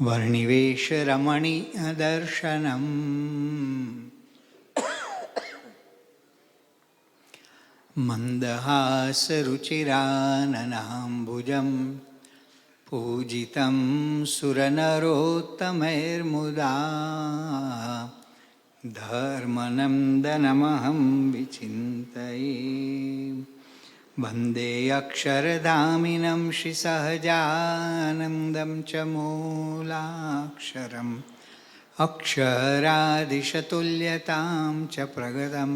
વર્ણિવેશરમણીયદર્શનम् મંદહાસરુચિરાનનાંબુજં પૂજિतं સુરનરોત્તમૈર્મુદા ધર્મનંદનમહં વિચિन्तયે વંદે અક્ષરધામિनं શ્રીસહજાનંદં ચ મૂલાક્ષરम् અક્ષરાદિશતુલ્યતાં ચ પ્રગતम्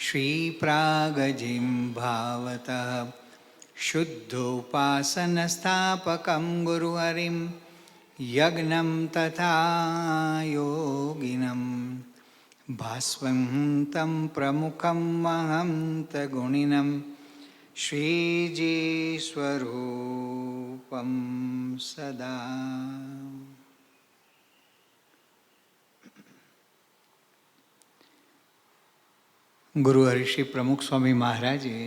શ્રીપ્રાગજીં ભાવતઃ શુદ્ધોપાસનસ્થાપકં ગુરુહરિં યજ્ઞં તથા યોગિનં ભાસ્વન્तं પ્રમુખં મહંતગુણિनं શ્રીજીસ્વરૂપં સદા. ગુરુ હરિશ્રી પ્રમુખ સ્વામી મહારાજે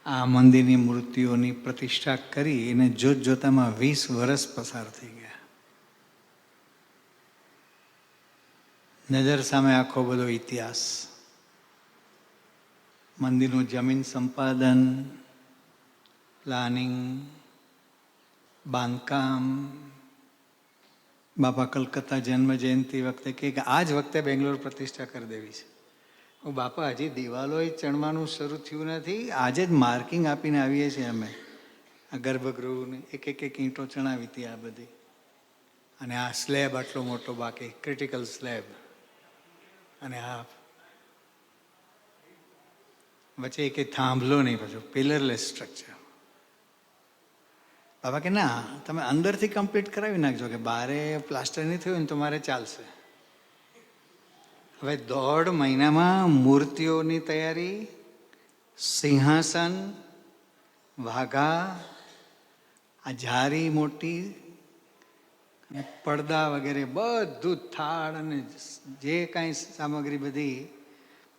આ મંદિરની મૂર્તિઓની પ્રતિષ્ઠા કરી અને જોત જોતામાં 20 વર્ષ પસાર થઈ ગયા. નજર સામે આખો બધો ઇતિહાસ, મંદિરનું જમીન સંપાદન, પ્લાનિંગ, બાંધકામ. બાપા કલકત્તા જન્મ જયંતિ વખતે કે આ જ વખતે બેંગ્લોર પ્રતિષ્ઠા કરી દેવી છે. બાપા હજી દિવાલોય ચણવાનું શરૂ થયું નથી, આજે જ માર્કિંગ આપીને આવીએ છીએ અમે. આ ગર્ભગૃહને એક ઈંટો ચણાવી હતી આ બધી, અને આ સ્લેબ આટલો મોટો બાકી, ક્રિટિકલ સ્લેબ, અને આ વચ્ચે એક થાંભલો નહીં, પાછું પિલરલેસ સ્ટ્રક્ચર. બાબા કે ના, તમે અંદરથી કમ્પ્લીટ કરાવી નાખજો, કે બારે પ્લાસ્ટર નહીં થયું ને તો મારે ચાલશે. હવે 1.5 મહિનામાં મૂર્તિઓની તૈયારી, સિંહાસન, વાઘા, આ જારી મોટી, પડદા વગેરે બધું, થાળ અને જે કાંઈ સામગ્રી બધી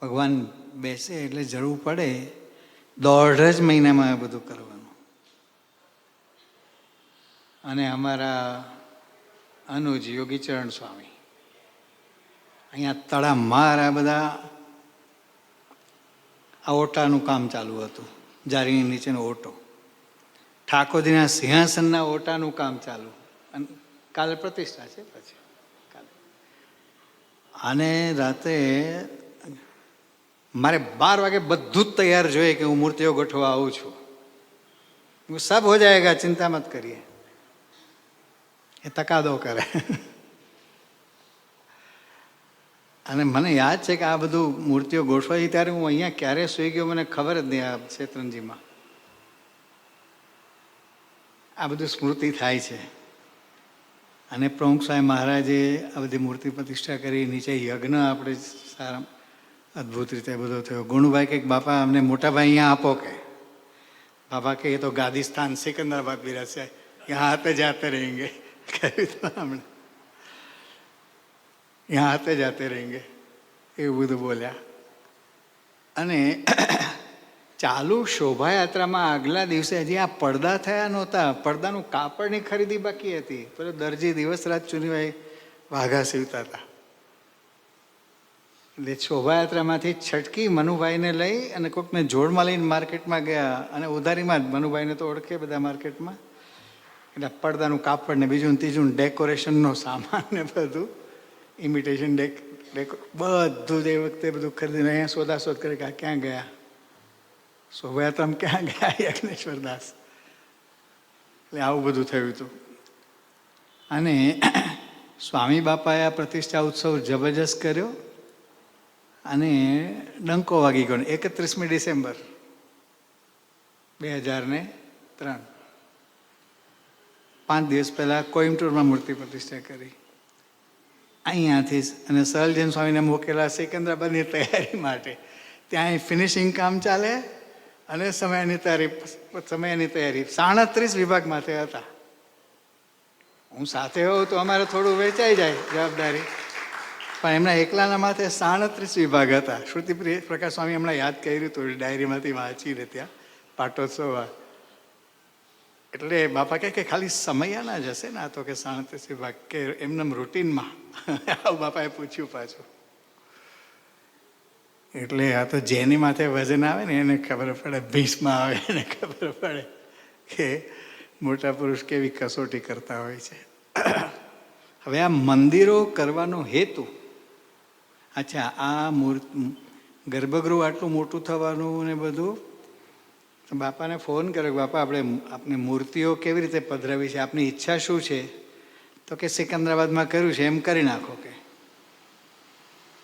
ભગવાન બેસે એટલે જરૂર પડે 1.5 જ મહિનામાં આ બધું કરવાનું. અને અમારા અનુજ યોગીચરણ સ્વામી અહીંયા તળામાર આ બધા આ ઓટાનું કામ ચાલુ હતું, જારીની નીચેનો ઓટો, ઠાકોરજીના સિંહાસનના ઓટાનું કામ ચાલુ, અને કાલે પ્રતિષ્ઠા છે. પછી કાલે અને રાતે મારે 12 વાગે બધું જ તૈયાર જોઈએ કે હું મૂર્તિઓ ગોઠવા આવું છું. સબ હો જાયગા, ચિંતા મત કરીએ. એ તકાદો કરે. અને મને યાદ છે કે આ બધું મૂર્તિઓ ગોઠવાઈ ત્યારે હું અહીંયા ક્યારે સૂઈ ગયો મને ખબર જ નહીં. આ શેત્રંજીમાં આ બધું સ્મૃતિ થાય છે. અને પ્રમુખ સ્વામી મહારાજે આ બધી મૂર્તિ પ્રતિષ્ઠા કરી, નીચે યજ્ઞ આપણે સારા અદ્ભુત રીતે બધો થયો. ગુણુભાઈ કે બાપા અમને મોટાભાઈ અહીંયા આપો, કે બાપા કે એ તો ગાદીસ્તાન સિકંદરાબાદ બિરાજશે, યહાં આતે જાતે રહેંગે, કહ્યું તો હમણાં, યહાં આતે જાતે રહેંગે, એવું બધું બોલ્યા. અને ચાલુ શોભાયાત્રામાં આગલા દિવસે હજી આ પડદા થયા નહોતા, પડદાનું કાપડની ખરીદી બાકી હતી. પેલો દરજી દિવસ રાત ચુનીભાઈ વાઘા સીવતા હતા. એટલે શોભાયાત્રામાંથી છટકી મનુભાઈને લઈ અને કોઈકને જોડમાં લઈને માર્કેટમાં ગયા, અને ઉધારીમાં જ, મનુભાઈને તો ઓળખે બધા માર્કેટમાં, એટલે પડદાનું કાપડ ને બીજું ત્રીજું ડેકોરેશનનો સામાન ને બધું, ઇમિટેશન બધું જ એ વખતે બધું ખરીદીને અહીંયા શોધાશોધ કરી કે ક્યાં ગયા, શોભાયાત્રામાં ક્યાં ગયા યજ્ઞેશ્વર દાસ. એટલે આવું બધું થયું હતું. અને સ્વામી બાપાએ આ પ્રતિષ્ઠા ઉત્સવ જબરજસ્ત કર્યો, અને ડંકો વાગી ગયો. 31મી ડિસેમ્બર 2003, 5 દિવસ પહેલાં કોઈમ્બતુરમાં મૂર્તિ પ્રતિષ્ઠા કરી અહીંયાથી. અને સહલજન સ્વામીને મોકેલા સિકંદરાબાદની તૈયારી માટે. ત્યાં ફિનિશિંગ કામ ચાલે અને સમયની તૈયારી 37 વિભાગમાંથી હતા. હું સાથે હોઉં તો અમારે થોડું વેચાઈ જાય જવાબદારી, પણ એમના એકલાના માથે 37 વિભાગ હતા. શ્રુતિ પ્રકાશ સ્વામી હમણાં યાદ કર્યું હતું, ડાયરીમાંથી વાંચીને ત્યાં પાટોત્સવ. એટલે બાપા કહે કે ખાલી સમયાના જ હશે ને આ તો કે સાડત્રીસ ભાગ કે એમનેમ રૂટીનમાં આવું બાપાએ પૂછ્યું પાછું. એટલે આ તો જેની માથે વજન આવે ને એને ખબર પડે, ભીષમાં આવે એને ખબર પડે કે મોટા પુરુષ કેવી કસોટી કરતા હોય છે. હવે આ મંદિરો કરવાનો હેતુ, અચ્છા આ ગર્ભગૃહ આટલું મોટું થવાનું ને બધું, બાપાને ફોન કર્યો કે બાપા આપણે મૂર્તિઓ કેવી રીતે પધરાવી છે, આપની ઈચ્છા શું છે? તો કે સિકંદરાબાદમાં કર્યું છે એમ કરી નાખો કે.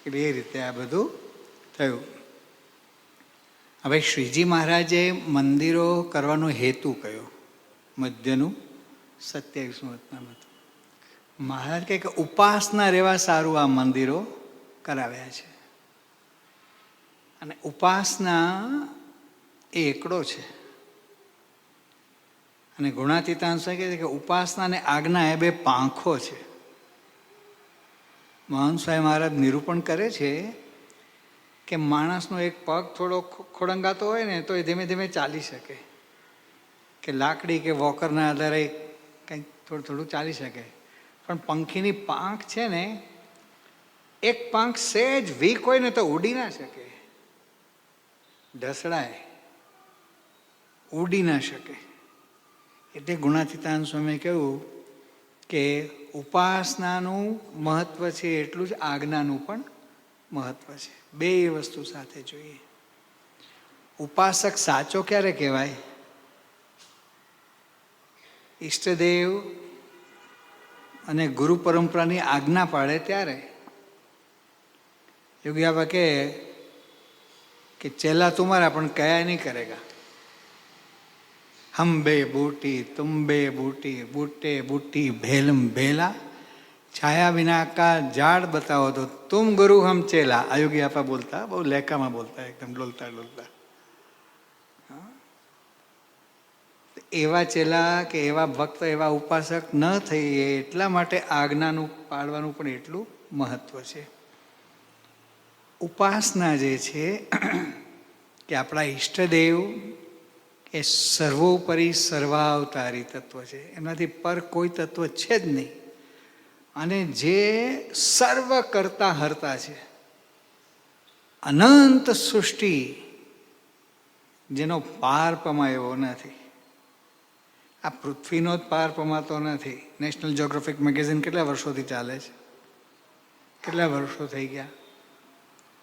એટલે એ રીતે આ બધું થયું. હવે શ્રીજી મહારાજે મંદિરો કરવાનો હેતુ કયો? મધ્યનું 27મું વતનામત. મહારાજ કહે કે ઉપાસના રહેવા સારું આ મંદિરો કરાવ્યા છે. અને ઉપાસના એ એકડો છે. અને ગુણાતીતાંશ કહે છે કે ઉપાસના અને આજ્ઞા એ બે પાંખો છે. મહાન સ્વામી મહારાજ નિરૂપણ કરે છે કે માણસનો એક પગ થોડો ખોડંગાતો હોય ને તો એ ધીમે ધીમે ચાલી શકે, કે લાકડી કે વોકરના આધારે કંઈક થોડું થોડું ચાલી શકે. પણ પંખીની પાંખ છે ને, એક પાંખ સહેજ વીક હોય ને તો ઉડી ના શકે, ઢસડાય, ઉડી ના શકે. એટલે ગુણાતીતાનંદ સ્વામીએ કહ્યું કે ઉપાસનાનું મહત્વ છે એટલું જ આજ્ઞાનું પણ મહત્વ છે. બે વસ્તુ સાથે જોઈએ. ઉપાસક સાચો ક્યારે કહેવાય? ઈષ્ટદેવ અને ગુરુ પરંપરાની આજ્ઞા પાડે ત્યારે. યોગી બાબા કે ચેલા તુમારા પણ કયા નહીં કરેગા. હમ બે બૂટી તુમ બે બૂટી બૂટે બૂટી ભેલમ ભેલા છાયા વિના કા ઝાડ બતાવો તો તુમ ગુરુ હમ ચેલા. અયોગી આપા બોલતા, બહુ લેખામાં બોલતા, એકદમ ડોલતા ડોલતા. એવા ચેલા કે એવા ભક્ત, એવા ઉપાસક ન થઈએ એટલા માટે આજ્ઞાનું પાળવાનું પણ એટલું મહત્વ છે. ઉપાસના જે છે કે આપણા ઈષ્ટદેવ એ સર્વોપરી સર્વાવતારી તત્વ છે, એમનાથી પર કોઈ તત્વ છે જ નહીં. અને જે સર્વ કરતા હરતા છે, અનંત સૃષ્ટિ જેનો પાર પમાયો નથી. આ પૃથ્વીનો જ પાર પમાતો નથી. નેશનલ જ્યોગ્રાફિક મેગેઝિન કેટલા વર્ષોથી ચાલે છે? કેટલા વર્ષો થઈ ગયા?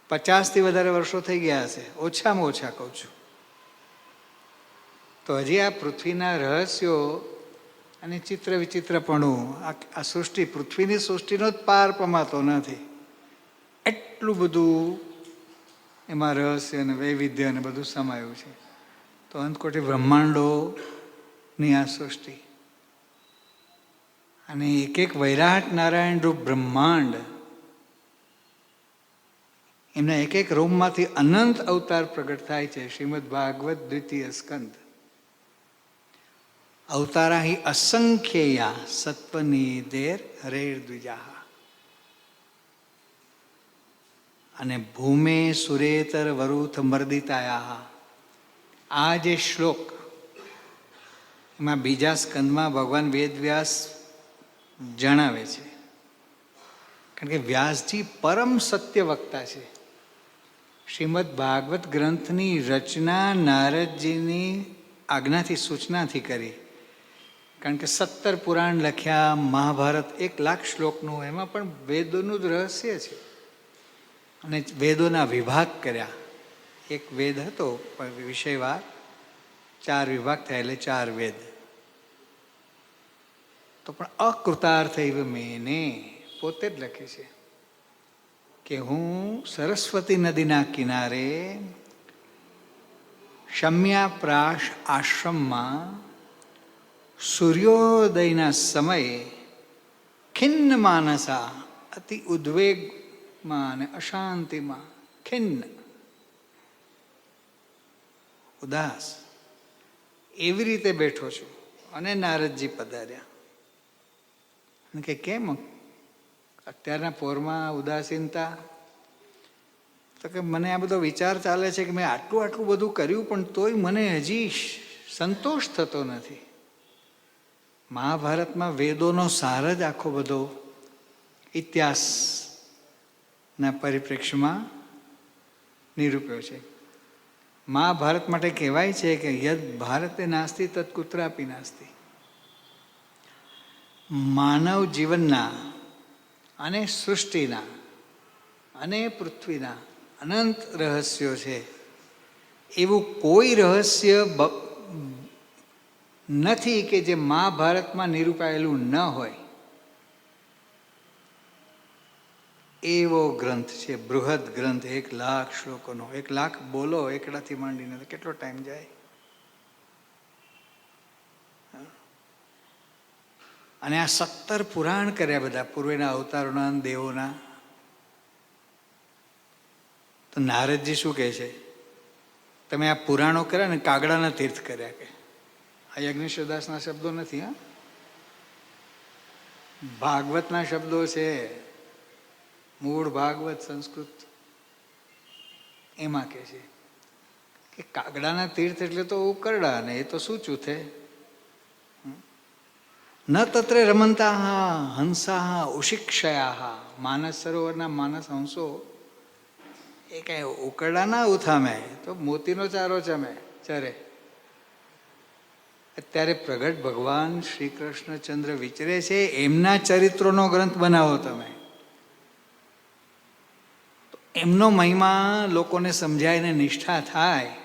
50થી વધારે વર્ષો થઈ ગયા હશે, ઓછામાં ઓછા કહું છું. તો હજી આ પૃથ્વીના રહસ્યો અને ચિત્ર વિચિત્રપણું, આ સૃષ્ટિ, પૃથ્વીની સૃષ્ટિનો જ પાર પમાતો નથી. એટલું બધું એમાં રહસ્ય અને વૈવિધ્ય અને બધું સમાયું છે. તો અંતકોટી બ્રહ્માંડોની આ સૃષ્ટિ અને એક એક વૈરાટ નારાયણ રૂપ બ્રહ્માંડ, એમના એક એક રૂમમાંથી અનંત અવતાર પ્રગટ થાય છે. શ્રીમદ ભાગવત દ્વિતીય સ્કંદ. અવતારા હિ અસંખ્યેયા સત્વનિધેર હરેર દ્વિજા. અને ભૂમે સુરેતર વરુથ મર્દિતાયા. આ જે શ્લોક, એમાં બીજા સ્કંદમાં ભગવાન વેદવ્યાસ જણાવે છે. કારણ કે વ્યાસજી પરમ સત્ય વક્તા છે. શ્રીમદ ભાગવત ગ્રંથની રચના નારદજીની આજ્ઞાથી, સૂચનાથી કરી. કારણ કે 17 પુરાણ લખ્યા, મહાભારત 1,00,000 શ્લોકનું, એમાં પણ વેદોનું જ રહસ્ય છે. અને વેદોના વિભાગ કર્યા. એક વેદ હતો વિષયવાર, 4 વિભાગ થયા એટલે 4 વેદ. તો પણ અકૃતાર્થ એવ મેને પોતે જ લખે છે કે હું સરસ્વતી નદીના કિનારે શમ્યાપ્રાશ આશ્રમમાં સૂર્યોદયના સમયે ખિન્ન માનસા, અતિ ઉદ્વેગમાં અને અશાંતિમાં, ખિન્ન, ઉદાસ, એવી રીતે બેઠો છું. અને નારદજી પધાર્યા. કે કેમ અત્યારના પોરમાં ઉદાસીનતા? તો કે મને આ બધો વિચાર ચાલે છે કે મેં આટલું બધું કર્યું પણ તોય મને હજી સંતોષ થતો નથી. મહાભારતમાં વેદોનો સાર જ આખો બધો ઇતિહાસના પરિપ્રેક્ષ્યમાં નિરૂપ્યો છે. મહાભારત માટે કહેવાય છે કે યદ ભારતે નાસ્તિ તત્ કુત્રાપી નાસ્તિ. માનવ જીવનના અને સૃષ્ટિના અને પૃથ્વીના અનંત રહસ્યો છે. એવું કોઈ રહસ્ય નથી કે જે મહાભારતમાં નિરૂપાયેલું ન હોય. એવો ગ્રંથ છે, બૃહદ ગ્રંથ, 1,00,000 શ્લોકોનો. 1,00,000 બોલો એકડાથી માંડીને કેટલો ટાઈમ જાય. અને આ 17 પુરાણ કર્યા બધા પૂર્વેના અવતારોના, દેવોના. તો નારદજી શું કહે છે? તમે આ પુરાણો કર્યા ને કાગડાના તીર્થ કર્યા. કે આ યજ્ઞેશ્વરદાસના શબ્દો નથી. હા, ભાગવતના શબ્દો છે. મૂળ ભાગવત સંસ્કૃત એમાં કહે છે કે કાગડાના તીર્થ એટલે તો ઉકરડા ને એ તો શું ચૂથે. ન તત્રે રમંતા હંસા ઉશિક્ષયા. માનસ સરોવરના માનસ હંસો એ કઈ ઉકરડા ના ઉથામે, તો મોતીનો ચારો ચરે. અત્યારે પ્રગટ ભગવાન શ્રી કૃષ્ણચંદ્ર વિચરે છે, એમના ચરિત્રોનો ગ્રંથ બનાવો તમે. એમનો મહિમા લોકોને સમજાય ને નિષ્ઠા થાય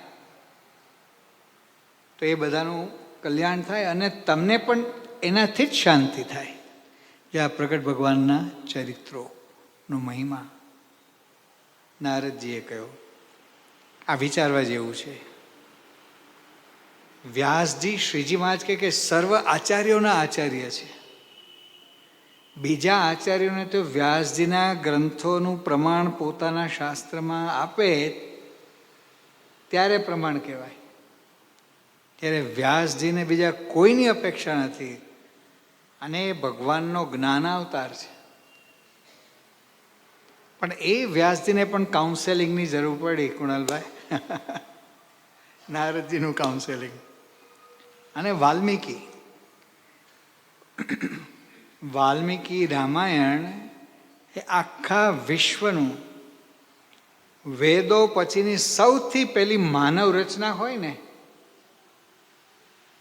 તો એ બધાનું કલ્યાણ થાય અને તમને પણ એનાથી જ શાંતિ થાય. જે આ પ્રગટ ભગવાનના ચરિત્રોનો મહિમા નારદજીએ કહ્યો, આ વિચારવા જેવું છે. વ્યાસજી, શ્રીજી મહારાજ કે સર્વ આચાર્યોના આચાર્ય છે. બીજા આચાર્યોને તો વ્યાસજીના ગ્રંથોનું પ્રમાણ પોતાના શાસ્ત્રમાં આપે ત્યારે પ્રમાણ કહેવાય. ત્યારે વ્યાસજીને બીજા કોઈની અપેક્ષા નથી અને એ ભગવાનનો જ્ઞાનાવતાર છે. પણ એ વ્યાસજીને પણ કાઉન્સેલિંગની જરૂર પડી. કુણાલભાઈ, નારદજીનું કાઉન્સેલિંગ. અને વાલ્મીકી રામાયણ એ આખા વિશ્વનું વેદો પછીની સૌથી પહેલી માનવ રચના હોય ને,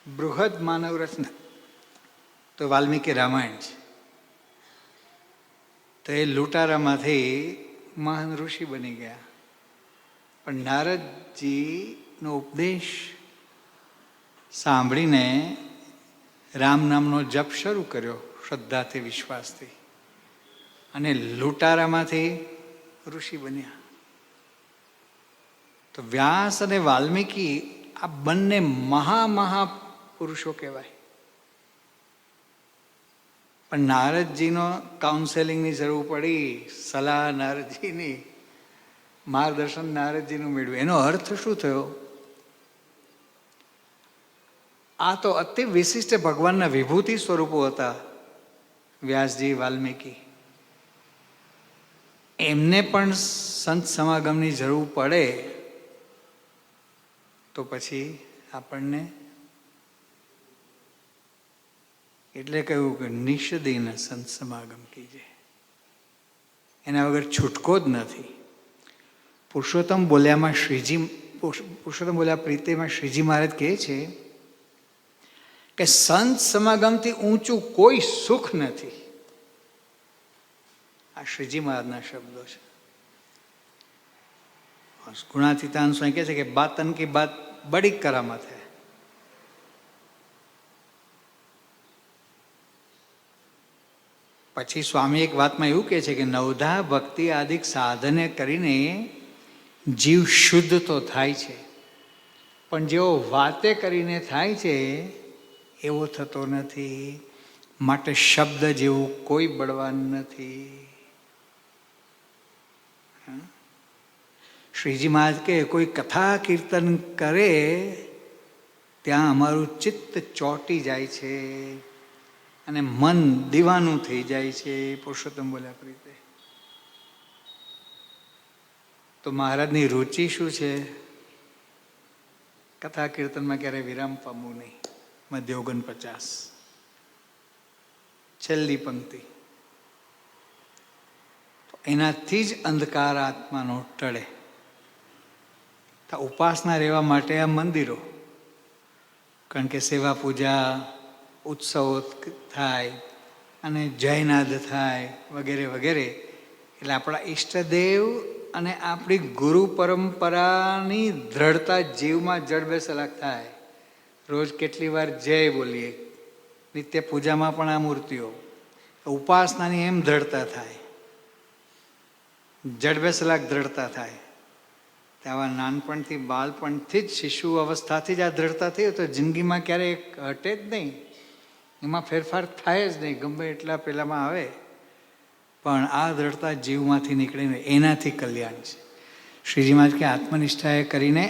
બૃહદ માનવ રચના તો વાલ્મીકી રામાયણ છે. તો એ લૂંટારામાંથી મહાન ઋષિ બની ગયા. પણ નારદજીનો ઉપદેશ સાંભળીને રામ નામનો જપ શરૂ કર્યો, શ્રદ્ધાથી, વિશ્વાસથી, અને લૂંટારામાંથી ઋષિ બન્યા. તો વ્યાસ અને વાલ્મીકી આ બંને મહાપુરુષો કહેવાય. પણ નારદજીનો કાઉન્સેલિંગની જરૂર પડી, સલાહ નારદજીની, માર્ગદર્શન નારદજીનું મેળવ્યું. એનો અર્થ શું થયો? આ તો અતિ વિશિષ્ટ ભગવાનના વિભૂતિ સ્વરૂપો હતા. વ્યાસજી, વાલ્મીકી, એમને પણ સંત સમાગમની જરૂર પડે તો પછી આપણને, એટલે કહ્યું કે નિષદિન સંત સમાગમ કીજે. એના વગર છૂટકો જ નથી. પુરુષોત્તમ બોલ્યા પ્રીતિમાં શ્રીજી મહારાજ કહે છે કે સંત સમાગમથી ઊંચું કોઈ સુખ નથી. આ શ્રીજી મહારાજના શબ્દો છે. ગુણાતીતાન સ્વામી કહે છે કે બાત તન કી બાત બડી કરામત હૈ. પછી સ્વામી એક વાતમાં એવું કહે છે કે નવધા ભક્તિ આદિક સાધને કરીને જીવ શુદ્ધ તો થાય છે, પણ જેવો વાતે કરીને થાય છે એવો થતો નથી. માટે શબ્દ જેવું કોઈ બળવાન નથી. શ્રીજી મહારાજ કે કોઈ કથા કીર્તન કરે ત્યાં અમારું ચિત્ત ચોંટી જાય છે અને મન દીવાનું થઈ જાય છે. પુરુષોત્તમ બોલ્યા પ્રીતે. તો મહારાજની રુચિ શું છે? કથા કીર્તનમાં ક્યારે વિરામ પામવું નહીં. મધ્ય 49. છેલ્લી પંક્તિ. તો એનાથી જ અંધકાર આત્માનો ટળે. તો ઉપાસના રહેવા માટે આ મંદિરો, કારણ કે સેવા પૂજા ઉત્સવો થાય અને જયનાદ થાય વગેરે વગેરે. એટલે આપણા ઈષ્ટદેવ અને આપણી ગુરુ પરંપરાની દ્રઢતા જીવમાં જડબેસલાક થાય. રોજ કેટલી વાર જય બોલીએ, નિત્ય પૂજામાં પણ આ મૂર્તિઓ, ઉપાસનાની એમ દ્રઢતા થાય, જડબેસલાક દ્રઢતા થાય. આવા નાનપણથી બાળપણથી જ શિશુ અવસ્થાથી જ આ દ્રઢતા થઈ તો જિંદગીમાં ક્યારેય હટે જ નહીં, એમાં ફેરફાર થાય જ નહીં, ગમે એટલા પેલામાં આવે. પણ આ દ્રઢતા જીવમાંથી નીકળીને એનાથી કલ્યાણ છે. શ્રીજી મહારાજ કે આત્મનિષ્ઠાએ કરીને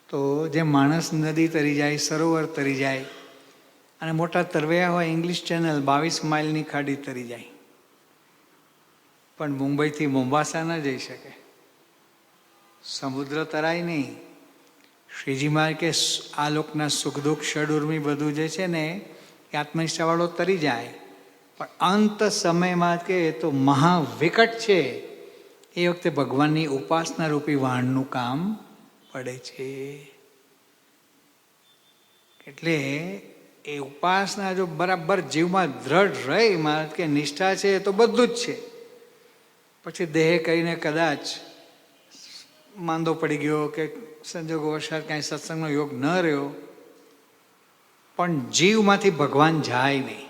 તો જે માણસ નદી તરી જાય, સરોવર તરી જાય, અને મોટા તરવૈયા હોય ઇંગ્લિશ ચેનલ 22 માઇલની ખાડી તરી જાય, પણ મુંબઈથી મોમ્બાસા ન જઈ શકે, સમુદ્ર તરાય નહીં. શ્રીજી મહારાજ કે આ લોકના સુખ દુઃખ ષડુર્મી બધું જે છે ને એ આત્મનિષ્ઠાવાળો તરી જાય, પણ અંત સમયમાં કે એ તો મહાવિકટ છે, એ વખતે ભગવાનની ઉપાસના રૂપી વાણનું કામ પડે છે. એટલે એ ઉપાસના જો બરાબર જીવમાં દ્રઢ રહી, મહારાજ કે નિષ્ઠા છે એ તો બધું જ છે. પછી દેહ કરીને કદાચ માંદો પડી ગયો કે સંજોગો વસાત કાંઈ સત્સંગનો યોગ ન રહ્યો, પણ જીવમાંથી ભગવાન જાય નહીં.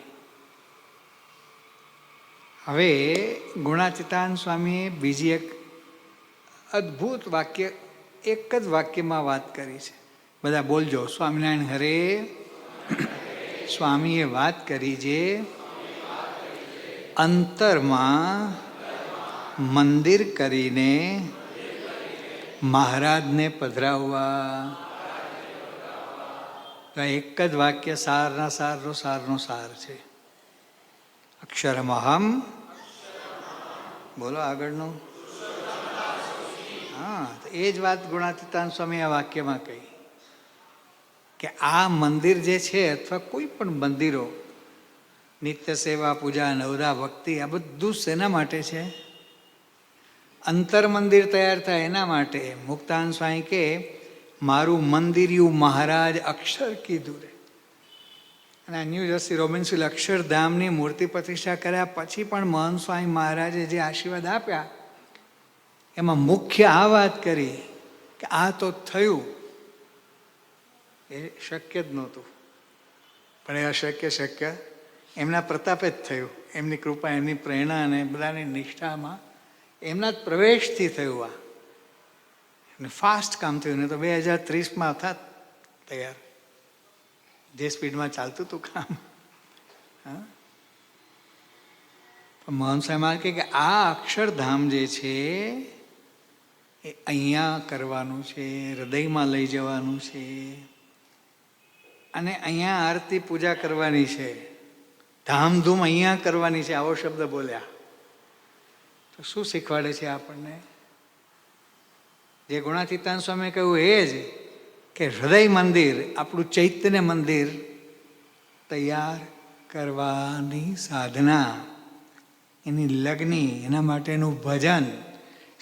હવે ગુણાતીતાન સ્વામીએ બીજી એક અદ્ભુત વાક્ય એક જ વાક્યમાં વાત કરી છે. બધા બોલજો, સ્વામિનારાયણ હરે. સ્વામીએ વાત કરી છે અંતરમાં મંદિર કરીને મહારાજને પધરાવવા. તો એક જ વાક્ય સારના સારનો સારનો સાર છે. અક્ષરમહમ, બોલો આગળનું. હા, એ જ વાત ગુણાતીતાન સ્વામી આ વાક્યમાં કહી કે આ મંદિર જે છે અથવા કોઈ પણ મંદિરો, નિત્ય સેવા પૂજા નવદા ભક્તિ, આ બધું શેના માટે છે? અંતર મંદિર તૈયાર થાય એના માટે. મુક્તાન સ્વામી કે મારું મંદિરિયું મહારાજ અક્ષર કીધું રે. અને ન્યૂ જર્સી રોબિન્સવિલ અક્ષરધામની મૂર્તિ પ્રતિષ્ઠા કર્યા પછી પણ મહંત સ્વામી મહારાજે જે આશીર્વાદ આપ્યા એમાં મુખ્ય આ વાત કરી કે આ તો થયું, એ શક્ય જ નહોતું, પણ એ અશક્ય શક્ય એમના પ્રતાપે જ થયું. એમની કૃપા, એમની પ્રેરણા અને બધાની નિષ્ઠામાં એમના જ પ્રવેશથી થયું. આ એમને ફાસ્ટ કામ થયું, ને તો 2030માં થાત તૈયાર, જે સ્પીડમાં ચાલતું હતું કામ. હા, મહંત સાહેબ કહે કે આ અક્ષરધામ જે છે એ અહીંયા કરવાનું છે, હૃદયમાં લઈ જવાનું છે, અને અહીંયા આરતી પૂજા કરવાની છે, ધામધૂમ અહીંયા કરવાની છે. આવો શબ્દ બોલ્યા. તો શું શીખવાડે છે આપણને? જે ગુણાતીતાન સ્વામીએ કહ્યું એ જ કે હૃદય મંદિર, આપણું ચૈતન્ય મંદિર તૈયાર કરવાની સાધના, એની લગ્ની, એના માટેનું ભજન,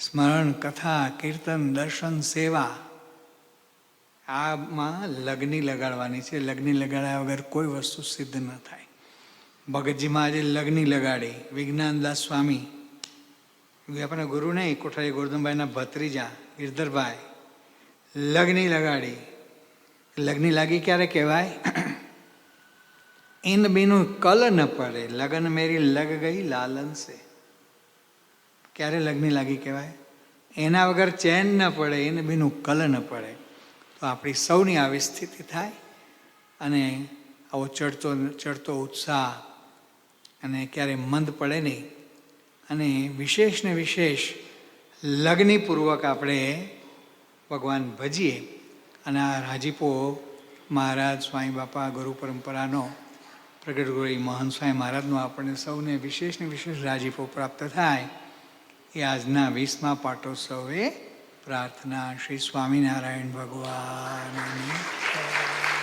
સ્મરણ, કથા, કીર્તન, દર્શન, સેવા, આમાં લગ્ની લગાડવાની છે. લગ્ની લગાડ્યા વગર કોઈ વસ્તુ સિદ્ધ ન થાય. ભગતજીમાં આજે લગ્ની લગાડી. વિજ્ઞાનદાસ સ્વામી, આપણા ગુરુ નહીં, કોઠારી ગોરધનભાઈના ભત્રીજા ગિરધરભાઈ, લગ્ની લગાડી. લગ્ની લાગી ક્યારે કહેવાય? इन बिनु कल न पड़े, लगन मेरी लग गई लालन से. ક્યારે લગ્ની લાગી કહેવાય? એના વગર ચેન ન પડે, એને બીનું કલ ન પડે. તો આપણી સૌની આવી સ્થિતિ થાય અને આવો ચડતો ઉત્સાહ અને ક્યારે મંદ પડે નહીં. અને વિશેષ ને વિશેષ લગ્નપૂર્વક આપણે ભગવાન ભજીએ. અને આ રાજીપો મહારાજ સ્વામી બાપા ગુરુ પરંપરાનો, પ્રગટ ગુરુ મહંત સ્વામી મહારાજનો આપણને સૌને વિશેષ ને વિશેષ રાજીપો પ્રાપ્ત થાય એ આજના 20મા પાટોત્સવે પ્રાર્થના. શ્રી સ્વામિનારાયણ ભગવાનની જય.